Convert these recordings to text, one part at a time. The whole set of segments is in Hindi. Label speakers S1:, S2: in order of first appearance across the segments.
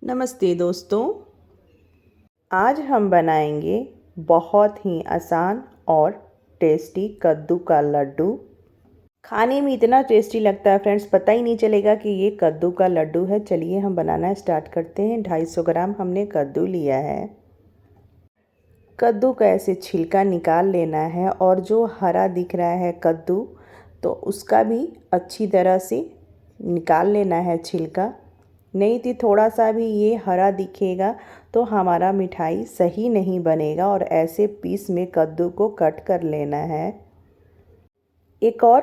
S1: नमस्ते दोस्तों, आज हम बनाएंगे बहुत ही आसान और टेस्टी कद्दू का लड्डू। खाने में इतना टेस्टी लगता है फ्रेंड्स, पता ही नहीं चलेगा कि ये कद्दू का लड्डू है। चलिए हम बनाना स्टार्ट करते हैं। 250 ग्राम हमने कद्दू लिया है। कद्दू का ऐसे छिलका निकाल लेना है और जो हरा दिख रहा है कद्दू, तो उसका भी अच्छी तरह से निकाल लेना है छिलका। नहीं तो थोड़ा सा भी ये हरा दिखेगा तो हमारा मिठाई सही नहीं बनेगा। और ऐसे पीस में कद्दू को कट कर लेना है। एक और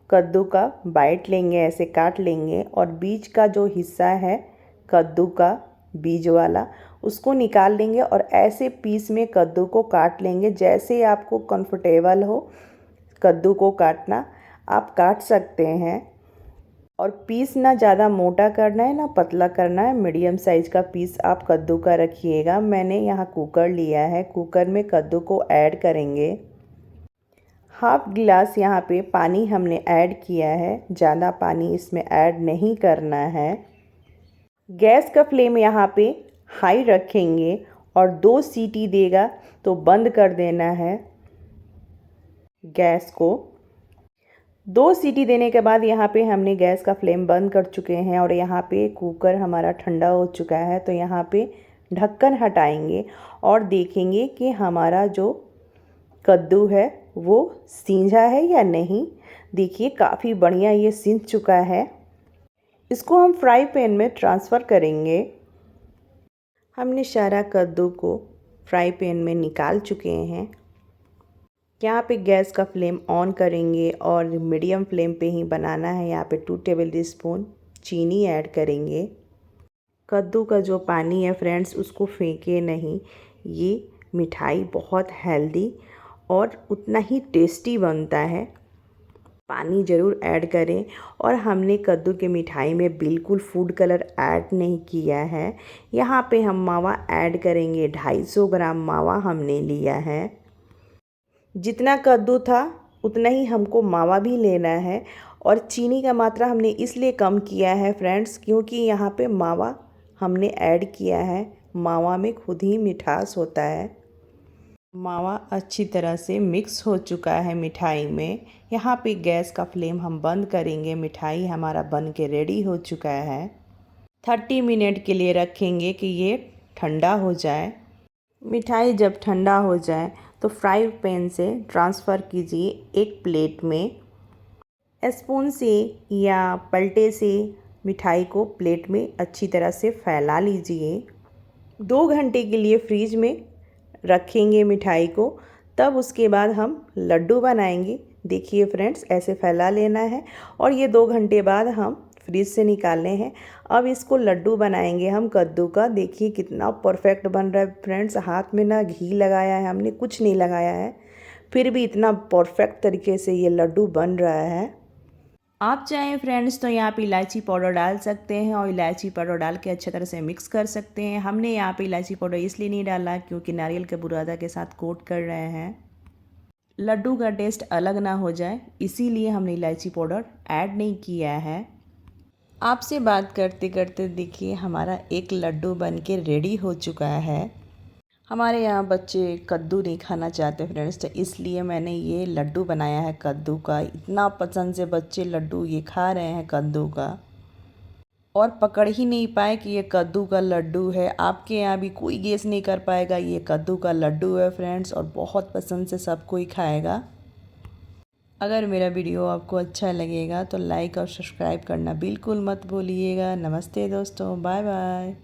S1: कद्दू का बाइट लेंगे, ऐसे काट लेंगे और बीज का जो हिस्सा है कद्दू का बीज वाला, उसको निकाल लेंगे और ऐसे पीस में कद्दू को काट लेंगे। जैसे आपको कंफर्टेबल हो कद्दू को काटना आप काट सकते हैं। और पीस ना ज़्यादा मोटा करना है ना पतला करना है, मीडियम साइज़ का पीस आप कद्दू का रखिएगा। मैंने यहाँ कुकर लिया है, कुकर में कद्दू को ऐड करेंगे। हाफ गिलास यहाँ पे पानी हमने ऐड किया है, ज़्यादा पानी इसमें ऐड नहीं करना है। गैस का फ्लेम यहाँ पे हाई रखेंगे और 2 सीटी देगा तो बंद कर देना है गैस को। 2 सीटी देने के बाद यहाँ पे हमने गैस का फ्लेम बंद कर चुके हैं और यहाँ पे कुकर हमारा ठंडा हो चुका है। तो यहाँ पे ढक्कन हटाएंगे और देखेंगे कि हमारा जो कद्दू है वो सींझा है या नहीं। देखिए काफ़ी बढ़िया ये सींझ चुका है। इसको हम फ्राई पैन में ट्रांसफ़र करेंगे। हमने सारा कद्दू को फ्राई पैन में निकाल चुके हैं। यहाँ पे गैस का फ्लेम ऑन करेंगे और मीडियम फ्लेम पे ही बनाना है। यहाँ पे 2 टेबल स्पून चीनी ऐड करेंगे। कद्दू का जो पानी है फ्रेंड्स, उसको फेंके नहीं। ये मिठाई बहुत हेल्दी और उतना ही टेस्टी बनता है। पानी ज़रूर ऐड करें। और हमने कद्दू के मिठाई में बिल्कुल फूड कलर ऐड नहीं किया है। यहाँ पे हम मावा ऐड करेंगे। 250 ग्राम मावा हमने लिया है। जितना कद्दू था उतना ही हमको मावा भी लेना है। और चीनी का मात्रा हमने इसलिए कम किया है फ्रेंड्स, क्योंकि यहाँ पे मावा हमने ऐड किया है। मावा में खुद ही मिठास होता है। मावा अच्छी तरह से मिक्स हो चुका है मिठाई में। यहाँ पे गैस का फ्लेम हम बंद करेंगे। मिठाई हमारा बन के रेडी हो चुका है। 30 मिनट के लिए रखेंगे कि ये ठंडा हो जाए। मिठाई जब ठंडा हो जाए तो फ्राई पैन से ट्रांसफ़र कीजिए एक प्लेट में। स्पून से या पलटे से मिठाई को प्लेट में अच्छी तरह से फैला लीजिए। 2 घंटे के लिए फ्रीज में रखेंगे मिठाई को, तब उसके बाद हम लड्डू बनाएंगे। देखिए फ्रेंड्स, ऐसे फैला लेना है और ये 2 घंटे बाद हम फ्रीज से निकालने हैं। अब इसको लड्डू बनाएंगे हम कद्दू का। देखिए कितना परफेक्ट बन रहा है फ्रेंड्स। हाथ में ना घी लगाया है हमने, कुछ नहीं लगाया है, फिर भी इतना परफेक्ट तरीके से ये लड्डू बन रहा है। आप चाहें फ्रेंड्स तो यहाँ पे इलायची पाउडर डाल सकते हैं और इलायची पाउडर डाल के अच्छी तरह से मिक्स कर सकते हैं। हमने यहाँ पे इलायची पाउडर इसलिए नहीं डाला क्योंकि नारियल के बुरादा के साथ कोट कर रहे हैं, लड्डू का टेस्ट अलग ना हो जाए, इसीलिए हमने इलायची पाउडर ऐड नहीं किया है। आपसे बात करते करते देखिए हमारा एक लड्डू बनके रेडी हो चुका है। हमारे यहाँ बच्चे कद्दू नहीं खाना चाहते फ्रेंड्स, तो इसलिए मैंने ये लड्डू बनाया है कद्दू का। इतना पसंद से बच्चे लड्डू ये खा रहे हैं कद्दू का, और पकड़ ही नहीं पाए कि ये कद्दू का लड्डू है। आपके यहाँ भी कोई गेस नहीं कर पाएगा ये कद्दू का लड्डू है फ्रेंड्स, और बहुत पसंद से सब कोई खाएगा। अगर मेरा वीडियो आपको अच्छा लगेगा तो लाइक और सब्सक्राइब करना बिल्कुल मत भूलिएगा। नमस्ते दोस्तों, बाय बाय।